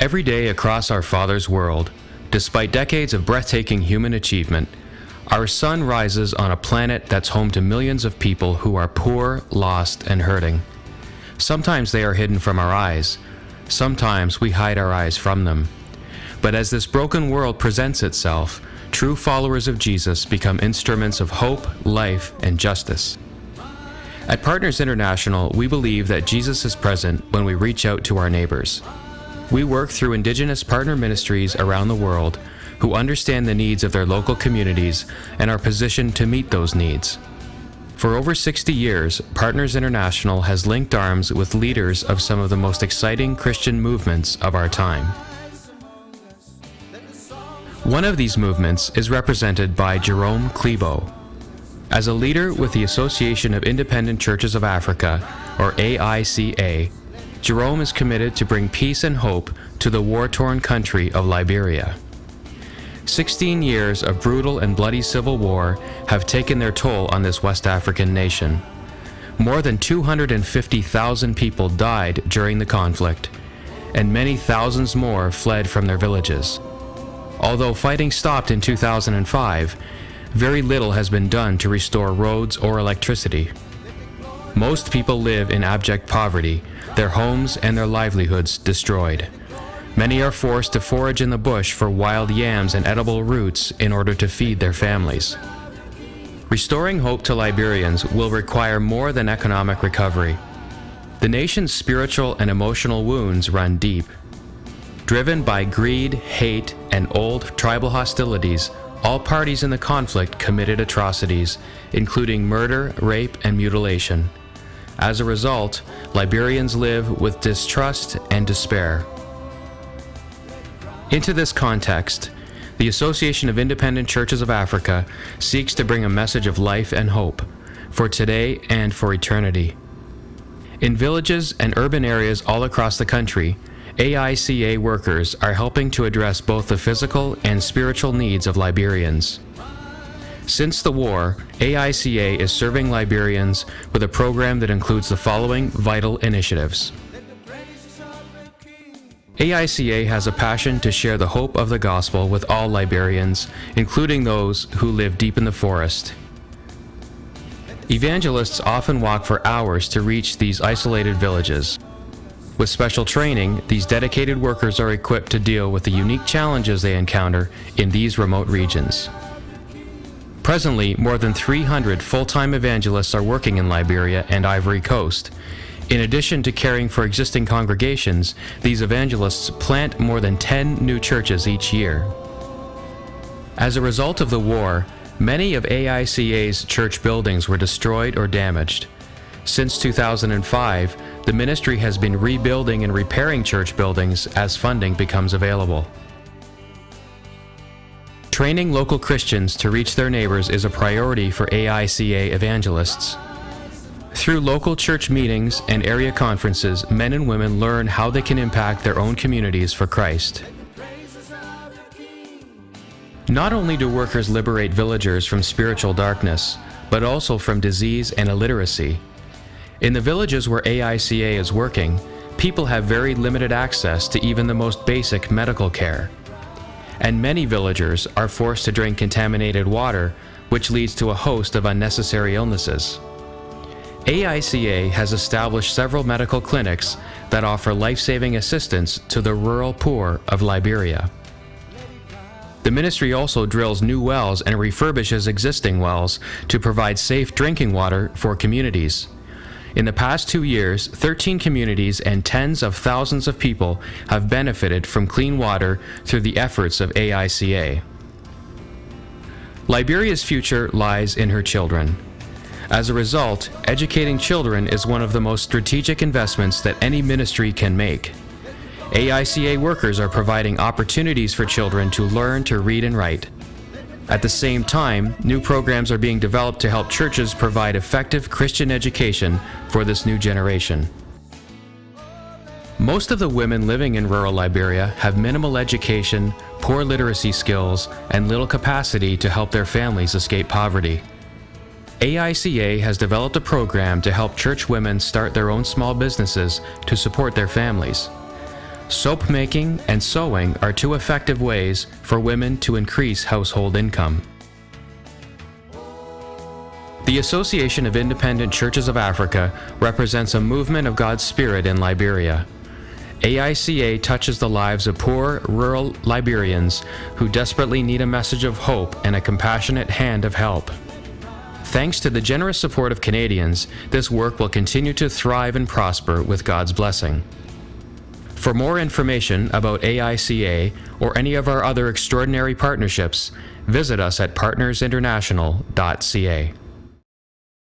Every day across our Father's world, despite decades of breathtaking human achievement, our sun rises on a planet that's home to millions of people who are poor, lost, and hurting. Sometimes they are hidden from our eyes. Sometimes we hide our eyes from them. But as this broken world presents itself, true followers of Jesus become instruments of hope, life, and justice. At Partners International, we believe that Jesus is present when we reach out to our neighbors. We work through Indigenous partner ministries around the world who understand the needs of their local communities and are positioned to meet those needs. For over 60 years, Partners International has linked arms with leaders of some of the most exciting Christian movements of our time. One of these movements is represented by Jerome Klibo. As a leader with the Association of Independent Churches of Africa, or AICA, Jerome is committed to bring peace and hope to the war-torn country of Liberia. 16 years of brutal and bloody civil war have taken their toll on this West African nation. More than 250,000 people died during the conflict, and many thousands more fled from their villages. Although fighting stopped in 2005, very little has been done to restore roads or electricity. Most people live in abject poverty, their homes and their livelihoods destroyed. Many are forced to forage in the bush for wild yams and edible roots in order to feed their families. Restoring hope to Liberians will require more than economic recovery. The nation's spiritual and emotional wounds run deep. Driven by greed, hate, and old tribal hostilities, all parties in the conflict committed atrocities, including murder, rape, and mutilation. As a result, Liberians live with distrust and despair. Into this context, the Association of Independent Churches of Africa seeks to bring a message of life and hope for today and for eternity. In villages and urban areas all across the country, AICA workers are helping to address both the physical and spiritual needs of Liberians. Since the war, AICA is serving Liberians with a program that includes the following vital initiatives. AICA has a passion to share the hope of the gospel with all Liberians, including those who live deep in the forest. Evangelists often walk for hours to reach these isolated villages. With special training, these dedicated workers are equipped to deal with the unique challenges they encounter in these remote regions. Presently, more than 300 full-time evangelists are working in Liberia and Ivory Coast. In addition to caring for existing congregations, these evangelists plant more than 10 new churches each year. As a result of the war, many of AICA's church buildings were destroyed or damaged. Since 2005, the ministry has been rebuilding and repairing church buildings as funding becomes available. Training local Christians to reach their neighbors is a priority for AICA evangelists. Through local church meetings and area conferences, men and women learn how they can impact their own communities for Christ. Not only do workers liberate villagers from spiritual darkness, but also from disease and illiteracy. In the villages where AICA is working, people have very limited access to even the most basic medical care. And many villagers are forced to drink contaminated water, which leads to a host of unnecessary illnesses. AICA has established several medical clinics that offer life-saving assistance to the rural poor of Liberia. The ministry also drills new wells and refurbishes existing wells to provide safe drinking water for communities. In the past 2 years, 13 communities and tens of thousands of people have benefited from clean water through the efforts of AICA. Liberia's future lies in her children. As a result, educating children is one of the most strategic investments that any ministry can make. AICA workers are providing opportunities for children to learn to read and write. At the same time, new programs are being developed to help churches provide effective Christian education for this new generation. Most of the women living in rural Liberia have minimal education, poor literacy skills, and little capacity to help their families escape poverty. AICA has developed a program to help church women start their own small businesses to support their families. Soap making and sewing are two effective ways for women to increase household income. The Association of Independent Churches of Africa represents a movement of God's Spirit in Liberia. AICA touches the lives of poor, rural Liberians who desperately need a message of hope and a compassionate hand of help. Thanks to the generous support of Canadians, this work will continue to thrive and prosper with God's blessing. For more information about AICA or any of our other extraordinary partnerships, visit us at partnersinternational.ca.